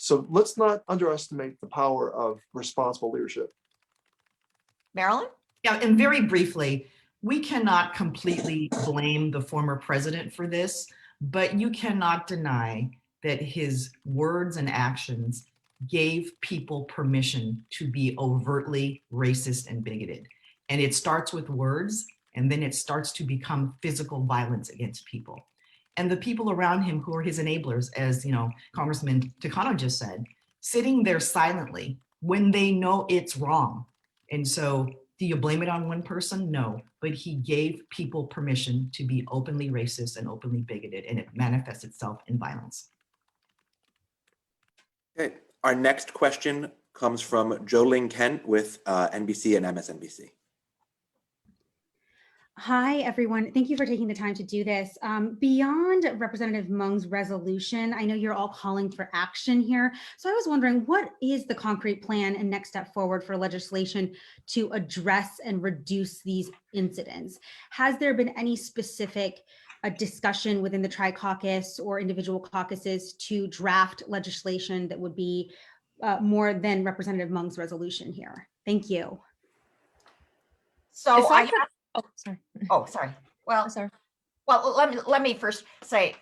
So let's not underestimate the power of responsible leadership. Marilyn? Yeah, and very briefly, we cannot completely blame the former president for this, but you cannot deny that his words and actions gave people permission to be overtly racist and bigoted. And it starts with words, and then it starts to become physical violence against people. And the people around him who are his enablers, as Congressman Takano just said, sitting there silently when they know it's wrong. And so do you blame it on one person? No, but he gave people permission to be openly racist and openly bigoted, and it manifests itself in violence. Okay, our next question comes from Jolene Kent with NBC and MSNBC. Hi, everyone. Thank you for taking the time to do this. Beyond Representative Hmong's resolution, I know you're all calling for action here. So I was wondering, what is the concrete plan and next step forward for legislation to address and reduce these incidents? Has there been any specific discussion within the Tri-Caucus or individual caucuses to draft legislation that would be more than Representative Hmong's resolution here? Thank you. So If I could- Oh, sorry. Oh, sorry. Well, Sorry. well, let me first say,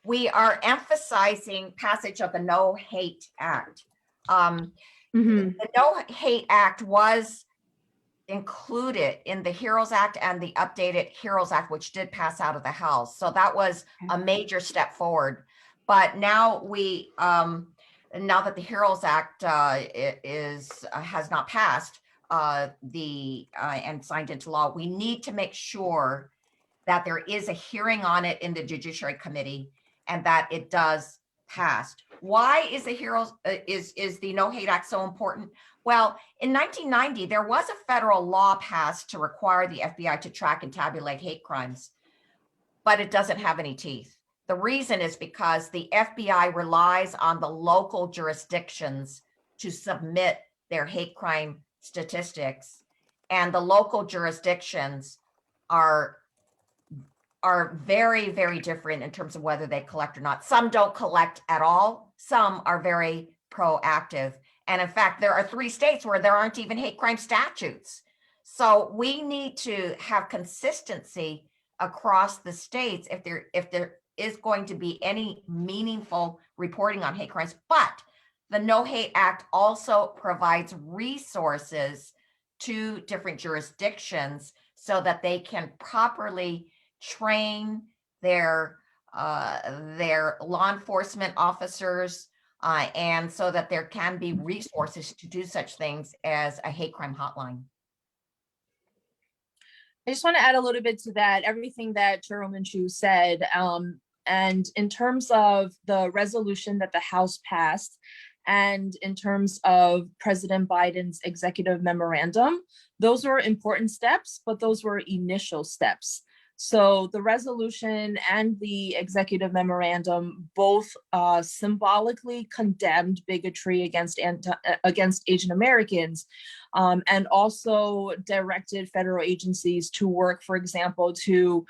we are emphasizing passage of the No Hate Act. Mhm. The No Hate Act was included in the HEROES Act and the updated HEROES Act, which did pass out of the House. So that was a major step forward. But now now that the HEROES Act has not passed, and signed into law, we need to make sure that there is a hearing on it in the Judiciary Committee and that it does pass. Why is the No Hate Act so important? Well, in 1990, there was a federal law passed to require the FBI to track and tabulate hate crimes, but it doesn't have any teeth. The reason is because the FBI relies on the local jurisdictions to submit their hate crime statistics, and the local jurisdictions are very, very different in terms of whether they collect or not. Some don't collect at all. Some are very proactive. And in fact, there are 3 states where there aren't even hate crime statutes. So we need to have consistency across the states if there is going to be any meaningful reporting on hate crimes. But the No Hate Act also provides resources to different jurisdictions so that they can properly train their law enforcement officers, and so that there can be resources to do such things as a hate crime hotline. I just want to add a little bit to that, everything that Chairwoman Chu said. And in terms of the resolution that the House passed, and in terms of President Biden's executive memorandum, those were important steps, but those were initial steps. So the resolution and the executive memorandum both symbolically condemned bigotry against Asian Americans, and also directed federal agencies to work, for example, to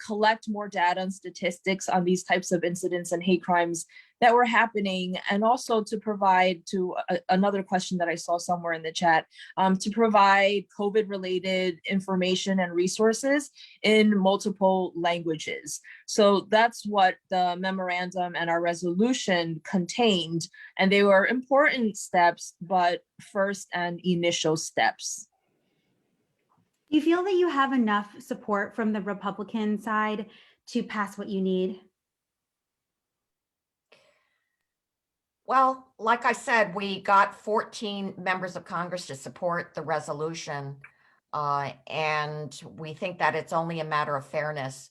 collect more data and statistics on these types of incidents and hate crimes that were happening, and also to provide, to another question that I saw somewhere in the chat, to provide COVID-related information and resources in multiple languages. So that's what the memorandum and our resolution contained, and they were important steps, but first and initial steps. Do you feel that you have enough support from the Republican side to pass what you need? Well, like I said, we got 14 members of Congress to support the resolution, and we think that it's only a matter of fairness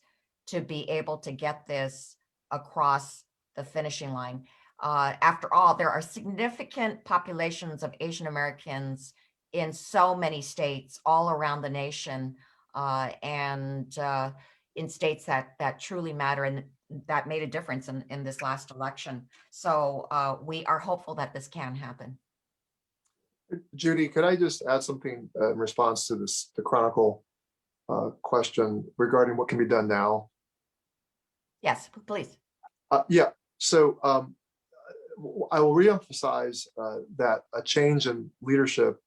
to be able to get this across the finishing line. After all, there are significant populations of Asian Americans in so many states all around the nation, and in states that truly matter and that made a difference in this last election. So we are hopeful that this can happen. Judy, could I just add something in response to the Chronicle question regarding what can be done now? Yes, please. Yeah, so I will reemphasize that a change in leadership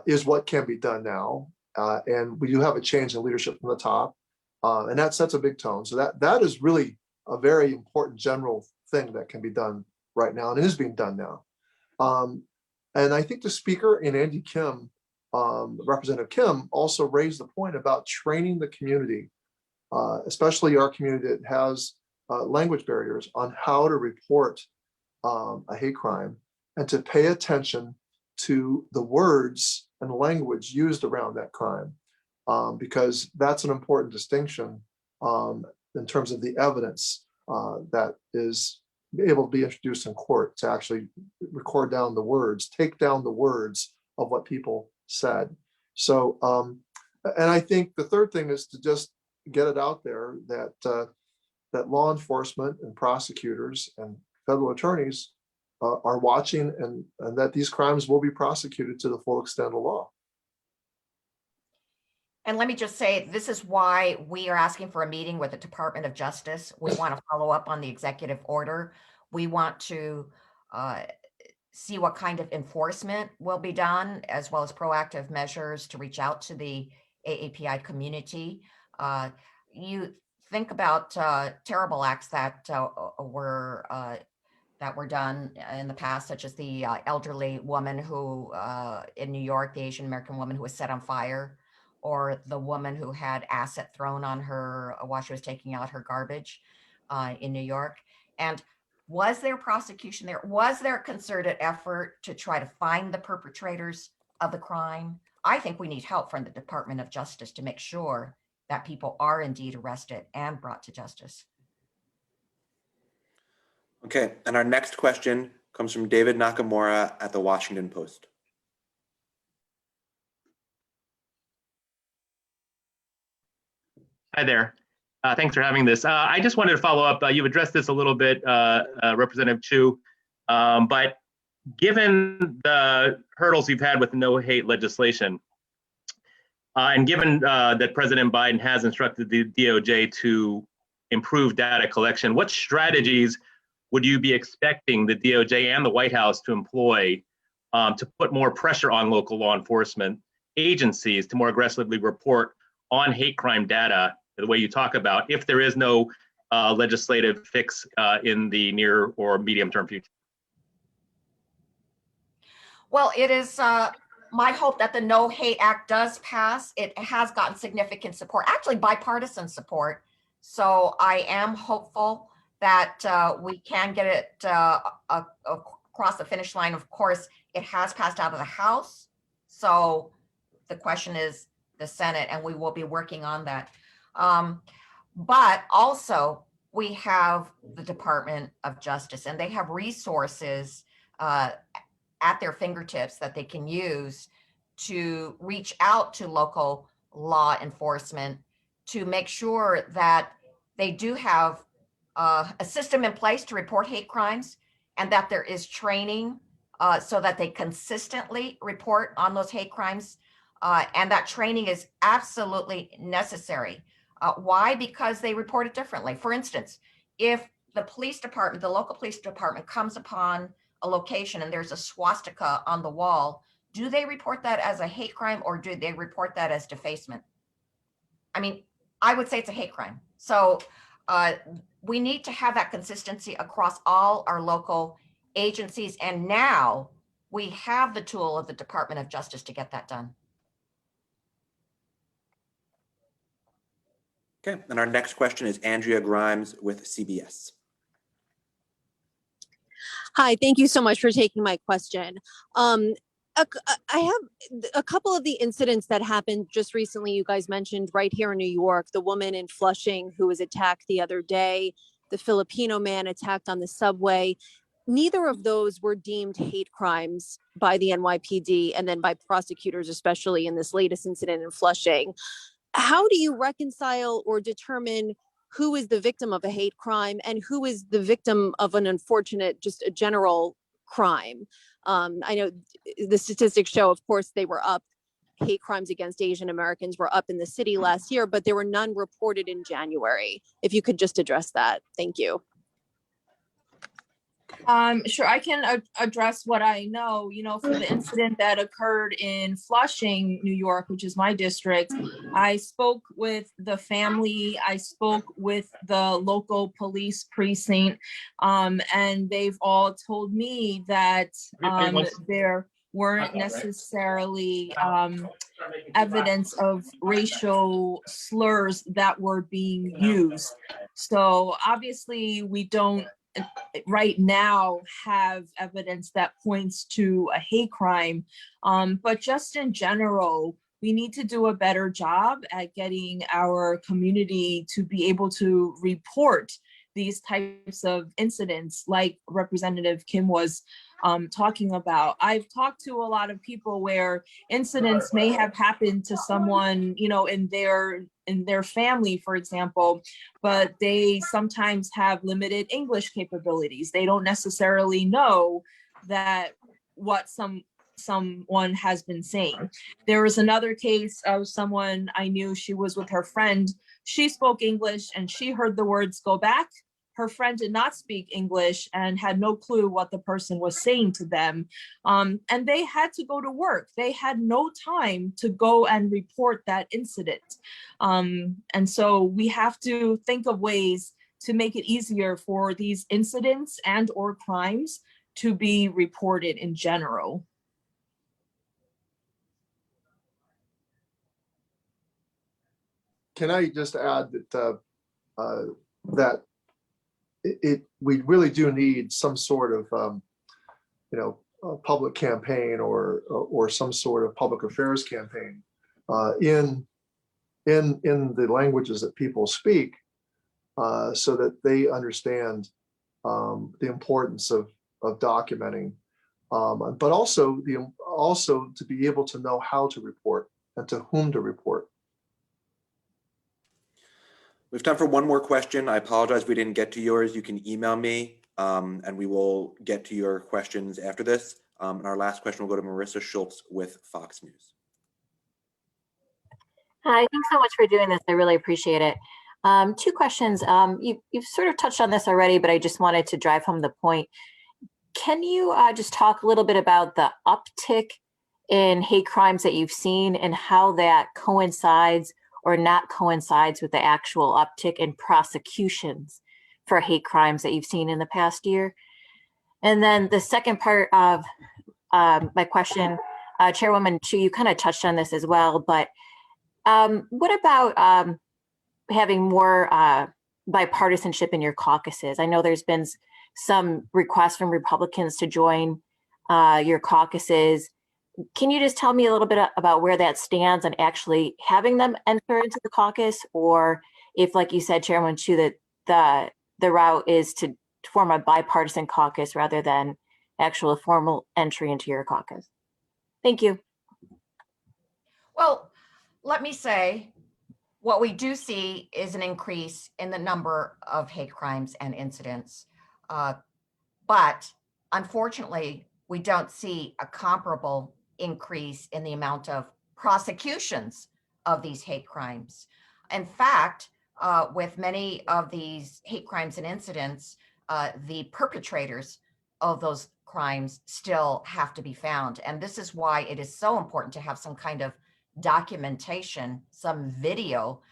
is what can be done now. And we do have a change in leadership from the top, and that sets a big tone. So that is really a very important general thing that can be done right now, and it is being done now. And I think the speaker and Andy Kim, Representative Kim, also raised the point about training the community, especially our community that has language barriers, on how to report a hate crime and to pay attention to the words and language used around that crime, because that's an important distinction in terms of the evidence that is able to be introduced in court, to actually record down the words, take down the words of what people said. So, and I think the third thing is to just get it out there that that law enforcement and prosecutors and federal attorneys are watching, and that these crimes will be prosecuted to the full extent of the law. And let me just say, this is why we are asking for a meeting with the Department of Justice. We want to follow up on the executive order. We want to see what kind of enforcement will be done, as well as proactive measures to reach out to the AAPI community. You think about terrible acts that were done in the past, such as the elderly woman who in New York, the Asian American woman who was set on fire, or the woman who had acid thrown on her while she was taking out her garbage in New York. And was there prosecution there? Was there a concerted effort to try to find the perpetrators of the crime? I think we need help from the Department of Justice to make sure that people are indeed arrested and brought to justice. Okay, and our next question comes from David Nakamura at the Washington Post. Hi there. Thanks for having this. I just wanted to follow up. You've addressed this a little bit, Representative Chu, but given the hurdles you've had with no hate legislation, and given that President Biden has instructed the DOJ to improve data collection, what strategies would you be expecting the DOJ and the White House to employ to put more pressure on local law enforcement agencies to more aggressively report on hate crime data, the way you talk about, if there is no legislative fix in the near or medium term future? Well, it is my hope that the No Hate Act does pass. It has gotten significant support, actually bipartisan support. So I am hopeful that we can get it across the finish line. Of course, it has passed out of the House. So the question is the Senate, and we will be working on that. But also we have the Department of Justice, and they have resources at their fingertips that they can use to reach out to local law enforcement to make sure that they do have a system in place to report hate crimes, and that there is training so that they consistently report on those hate crimes. And that training is absolutely necessary. Why? Because they report it differently. For instance, if the police department, the local police department, comes upon a location and there's a swastika on the wall, do they report that as a hate crime, or do they report that as defacement? I mean, I would say it's a hate crime. So we need to have that consistency across all our local agencies. And now we have the tool of the Department of Justice to get that done. Okay, and our next question is Andrea Grimes with CBS. Hi, thank you so much for taking my question. I have a couple of the incidents that happened just recently. You guys mentioned right here in New York, the woman in Flushing who was attacked the other day, the Filipino man attacked on the subway. Neither of those were deemed hate crimes by the NYPD and then by prosecutors, especially in this latest incident in Flushing. how do you reconcile or determine who is the victim of a hate crime and who is the victim of an unfortunate, just a general crime? I know the statistics show, of course, they were up. Hate crimes against Asian Americans were up in the city last year, but there were none reported in January. If you could just address that. Thank you. Sure, I can address what I know. For the incident that occurred in Flushing, New York, which is my district, I spoke with the family, I spoke with the local police precinct, and they've all told me that there weren't necessarily evidence of racial slurs that were being used. So obviously we don't right now have evidence that points to a hate crime. But just in general, we need to do a better job at getting our community to be able to report these types of incidents like Representative Kim was talking about. I've talked to a lot of people where incidents may have happened to someone, in their family, for example, but they sometimes have limited English capabilities. They don't necessarily know that what someone has been saying. There was another case of someone I knew, she was with her friend. She spoke English and she heard the words "go back." Her friend did not speak English and had no clue what the person was saying to them. And they had to go to work. They had no time to go and report that incident. And so we have to think of ways to make it easier for these incidents and or crimes to be reported in general. Can I just add that we really do need some sort of a public campaign or some sort of public affairs campaign in the languages that people speak, so that they understand the importance of documenting, but also to be able to know how to report and to whom to report. We have time for one more question. I apologize we didn't get to yours. You can email me and we will get to your questions after this. And our last question will go to Marissa Schultz with Fox News. Hi, thanks so much for doing this. I really appreciate it. Two questions. You've sort of touched on this already, but I just wanted to drive home the point. Can you just talk a little bit about the uptick in hate crimes that you've seen and how that coincides or not coincides with the actual uptick in prosecutions for hate crimes that you've seen in the past year? And then the second part of my question, Chairwoman Chu, you kind of touched on this as well, but what about having more bipartisanship in your caucuses? I know there's been some requests from Republicans to join your caucuses. Can you just tell me a little bit about where that stands and actually having them enter into the caucus, or if, like you said, Chairwoman Chu, that the route is to form a bipartisan caucus rather than actual formal entry into your caucus? Thank you. Well, let me say, what we do see is an increase in the number of hate crimes and incidents. But unfortunately, we don't see a comparable increase in the amount of prosecutions of these hate crimes. In fact, with many of these hate crimes and incidents, the perpetrators of those crimes still have to be found. And this is why it is so important to have some kind of documentation, some video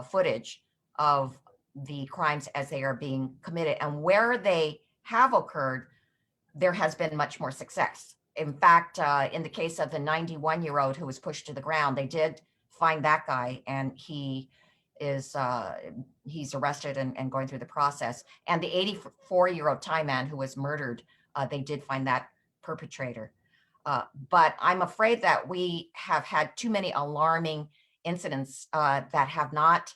footage of the crimes as they are being committed. And where they have occurred, there has been much more success. In fact, in the case of the 91-year-old who was pushed to the ground, they did find that guy, and he's arrested and going through the process. And the 84-year-old Thai man who was murdered, they did find that perpetrator. But I'm afraid that we have had too many alarming incidents that have not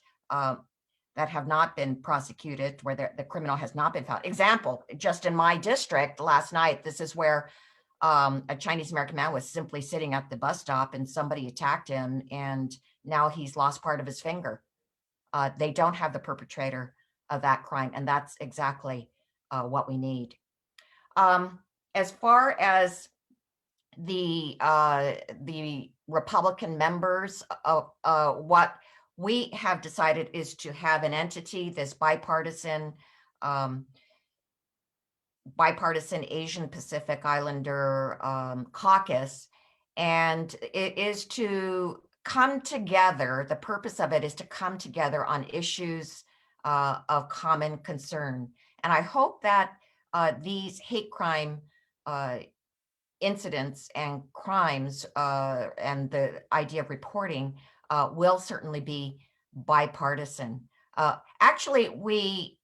been prosecuted, where the criminal has not been found. Example, just in my district last night, this is where a Chinese American man was simply sitting at the bus stop and somebody attacked him and now he's lost part of his finger. They don't have the perpetrator of that crime, and that's exactly what we need. As far as the Republican members, what we have decided is to have an entity, this bipartisan Asian Pacific Islander caucus, and it is to come together. The purpose of it is to come together on issues of common concern. And I hope that these hate crime incidents and crimes and the idea of reporting will certainly be bipartisan. Actually, we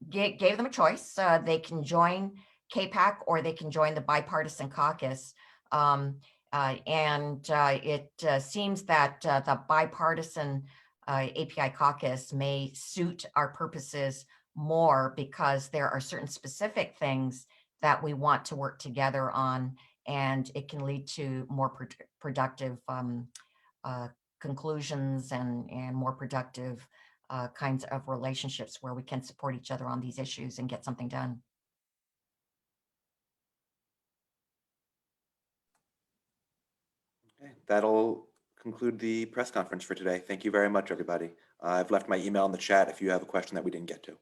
gave them a choice. They can join CAPAC or they can join the bipartisan caucus. It seems that the bipartisan API caucus may suit our purposes more because there are certain specific things that we want to work together on, and it can lead to more productive conclusions and more productive kinds of relationships where we can support each other on these issues and get something done. Okay, that'll conclude the press conference for today. Thank you very much, everybody. I've left my email in the chat if you have a question that we didn't get to.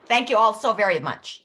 Thank you all so very much.